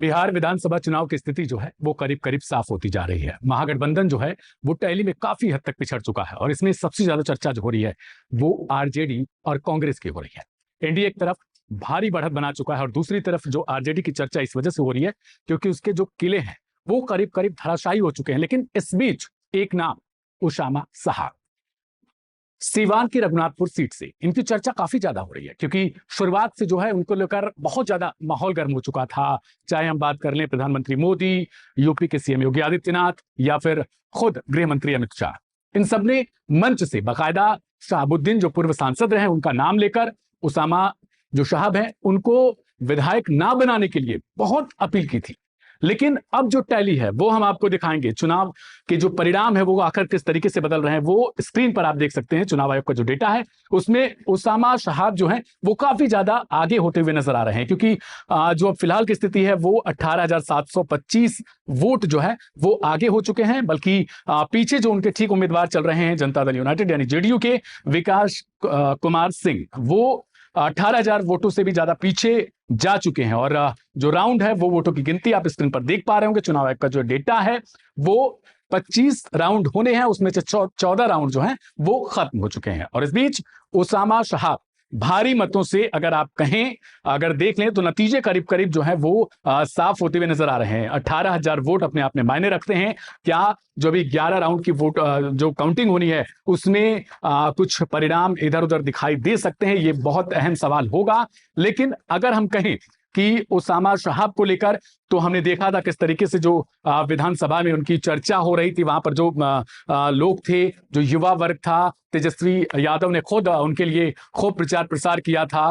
बिहार विधानसभा चुनाव की स्थिति जो है वो करीब करीब साफ होती जा रही है। महागठबंधन जो है वो टैली में काफी हद तक पिछड़ चुका है और इसमें सबसे ज्यादा चर्चा जो हो रही है वो आरजेडी और कांग्रेस की हो रही है। एनडीए एक तरफ भारी बढ़त बना चुका है और दूसरी तरफ जो आरजेडी की चर्चा इस वजह से हो रही है क्योंकि उसके जो किले हैं वो करीब करीब धराशायी हो चुके हैं। लेकिन इस बीच एक नाम, उसामा साहब, सीवान की रघुनाथपुर सीट से इनकी चर्चा काफी ज्यादा हो रही है क्योंकि शुरुआत से जो है उनको लेकर बहुत ज्यादा माहौल गर्म हो चुका था। चाहे हम बात कर लें प्रधानमंत्री मोदी, यूपी के सीएम योगी आदित्यनाथ या फिर खुद गृह मंत्री अमित शाह, इन सब ने मंच से बाकायदा शहाबुद्दीन जो पूर्व सांसद रहे उनका नाम लेकर उसामा जो साहब है उनको विधायक ना बनाने के लिए बहुत अपील की थी। लेकिन अब जो टैली है वो हम आपको दिखाएंगे। चुनाव के जो परिणाम है वो आखिर किस तरीके से बदल रहे हैं वो स्क्रीन पर आप देख सकते हैं। चुनाव आयोग का जो डेटा है उसमें उसामा साहब जो है वो काफी ज्यादा आगे होते हुए नजर आ रहे हैं क्योंकि जो अब फिलहाल की स्थिति है वो 18,725 वोट जो है वो आगे हो चुके हैं। बल्कि पीछे जो उनके ठीक उम्मीदवार चल रहे हैं जनता दल यूनाइटेड यानी जेडीयू के विकास कुमार सिंह, वो 18,000 वोटों से भी ज्यादा पीछे जा चुके हैं। और जो राउंड है वो वोटों की गिनती आप स्क्रीन पर देख पा रहे होंगे। चुनाव आयोग का जो डेटा है वो 25 राउंड होने हैं, उसमें से 14 राउंड जो हैं वो खत्म हो चुके हैं। और इस बीच उसामा साहब भारी मतों से अगर आप कहें, अगर देख लें तो नतीजे करीब करीब जो है वो साफ होते हुए नजर आ रहे हैं। 18,000 वोट अपने आप में मायने रखते हैं। क्या जो भी 11 राउंड की वोट जो काउंटिंग होनी है उसमें कुछ परिणाम इधर उधर दिखाई दे सकते हैं, ये बहुत अहम सवाल होगा। लेकिन अगर हम कहें कि उसामा साहब को लेकर तो हमने देखा था किस तरीके से जो विधानसभा में उनकी चर्चा हो रही थी, वहां पर जो लोग थे, जो युवा वर्ग था, तेजस्वी यादव ने खुद उनके लिए खूब प्रचार प्रसार किया था।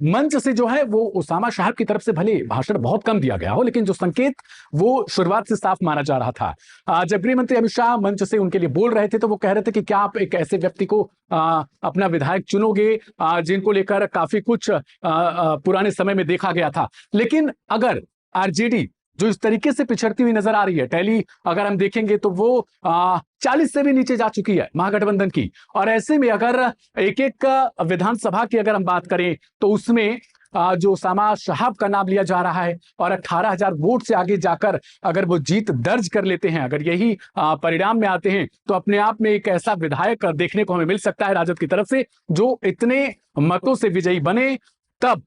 मंच से जो है वो उसामा साहब की तरफ से भले भाषण बहुत कम दिया गया हो लेकिन जो संकेत वो शुरुआत से साफ माना जा रहा था। जब गृह मंत्री अमित शाह मंच से उनके लिए बोल रहे थे तो वो कह रहे थे कि क्या आप एक ऐसे व्यक्ति को अपना विधायक चुनोगे जिनको लेकर काफी कुछ पुराने समय में देखा गया था। लेकिन अगर आरजेडी जो इस तरीके से पिछड़ती हुई नजर आ रही है, टैली अगर हम देखेंगे तो वो 40 से भी नीचे जा चुकी है महागठबंधन की। और ऐसे में अगर एक एक विधानसभा की अगर हम बात करें तो उसमें जो उसामा साहब का नाम लिया जा रहा है और 18,000 वोट से आगे जाकर अगर वो जीत दर्ज कर लेते हैं, अगर यही परिणाम में आते हैं तो अपने आप में एक ऐसा विधायक देखने को हमें मिल सकता है राजद की तरफ से जो इतने मतों से विजयी बने। तब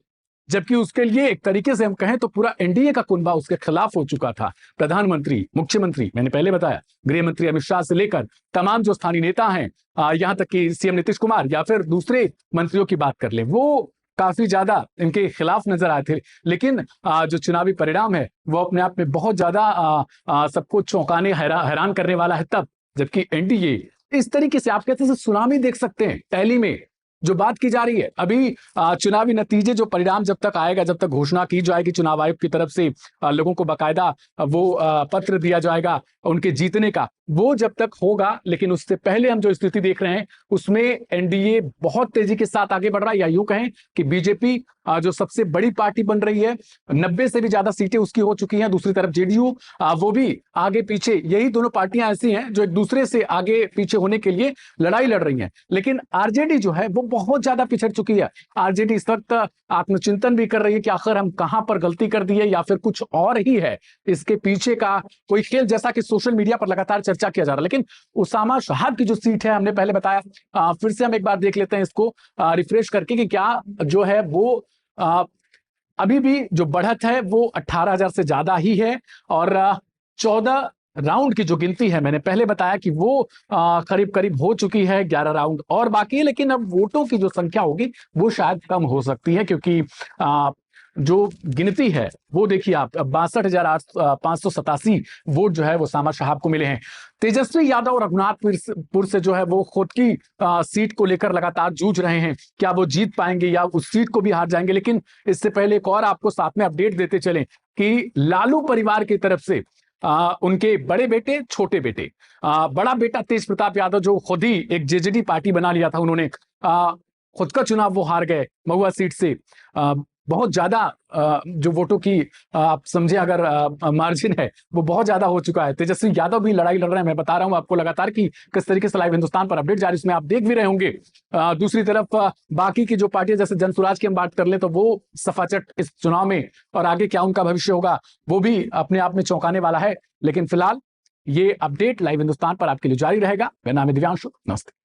जबकि उसके लिए एक तरीके से हम कहें तो पूरा एनडीए का कुनबा उसके खिलाफ हो चुका था। प्रधानमंत्री, मुख्यमंत्री, मैंने पहले बताया गृह मंत्री अमित शाह से लेकर तमाम जो स्थानीय नेता हैं, यहां तक कि सीएम नीतीश कुमार या फिर दूसरे मंत्रियों की बात कर ले, वो काफी ज्यादा इनके खिलाफ नजर आए थे। लेकिन जो चुनावी परिणाम है वो अपने आप में बहुत ज्यादा सबको चौंकाने हैरान करने वाला है। तब जबकि एनडीए इस तरीके से आप कहते हैं सुनामी देख सकते हैं टैली में जो बात की जा रही है। अभी चुनावी नतीजे जो परिणाम जब तक आएगा, जब तक घोषणा की जाएगी चुनाव आयोग की तरफ से, लोगों को बाकायदा वो पत्र दिया जाएगा उनके जीतने का, वो जब तक होगा। लेकिन उससे पहले हम जो स्थिति देख रहे हैं उसमें एनडीए बहुत तेजी के साथ आगे बढ़ रहा है, या यूं कहें कि बीजेपी जो सबसे बड़ी पार्टी बन रही है, 90 से भी ज्यादा सीटें उसकी हो चुकी हैं। दूसरी तरफ जेडीयू वो भी आगे पीछे, यही दोनों पार्टियां ऐसी हैं जो एक दूसरे से आगे पीछे होने के लिए लड़ाई लड़ रही हैं। लेकिन आरजेडी जो है वो बहुत ज्यादा पिछड़ चुकी है। आरजेडी इस वक्त आत्मचिंतन भी कर रही है कि आखिर हम कहां पर गलती कर दी है या फिर कुछ और ही है इसके पीछे का कोई खेल, जैसा कि सोशल मीडिया पर लगातार चर्चा किया जा रहा है। लेकिन उसामा साहब की जो सीट है, हमने पहले बताया, फिर से हम एक बार देख लेते हैं इसको रिफ्रेश करके कि क्या जो है वो अभी भी जो बढ़त है वो 18,000 से ज्यादा ही है। और 14 राउंड की जो गिनती है, मैंने पहले बताया कि वो करीब करीब हो चुकी है, 11 राउंड और बाकी है। लेकिन अब वोटों की जो संख्या होगी वो शायद कम हो सकती है क्योंकि जो गिनती है वो देखिए आप, 62,587 वोट जो है वो उसामा साहब को मिले हैं। तेजस्वी यादव रघुनाथपुर से जो है वो खुद की सीट को लेकर लगातार जूझ रहे हैं, क्या वो जीत पाएंगे या उस सीट को भी हार जाएंगे। लेकिन इससे पहले एक और आपको साथ में अपडेट देते चलें कि लालू परिवार की तरफ से उनके बड़े बेटे, छोटे बेटे, बड़ा बेटा तेज प्रताप यादव जो खुद ही एक जेजेडी पार्टी बना लिया था, उन्होंने खुद का चुनाव वो हार गए महुआ सीट से। बहुत ज्यादा जो वोटों की आप समझे अगर मार्जिन है वो बहुत ज्यादा हो चुका है। तेजस्वी यादव भी लड़ाई लड़ रहे हैं। मैं बता रहा हूं आपको लगातार कि किस तरीके से लाइव हिंदुस्तान पर अपडेट जारी, इसमें आप देख भी रहे होंगे। दूसरी तरफ बाकी की जो पार्टियां, जैसे जनसुराज की हम बात कर ले तो वो सफाचट इस चुनाव में, और आगे क्या उनका भविष्य होगा वो भी अपने आप में चौंकाने वाला है। लेकिन फिलहाल ये अपडेट लाइव हिंदुस्तान पर आपके लिए जारी रहेगा। मेरा नाम है दिव्यांशु, नमस्ते।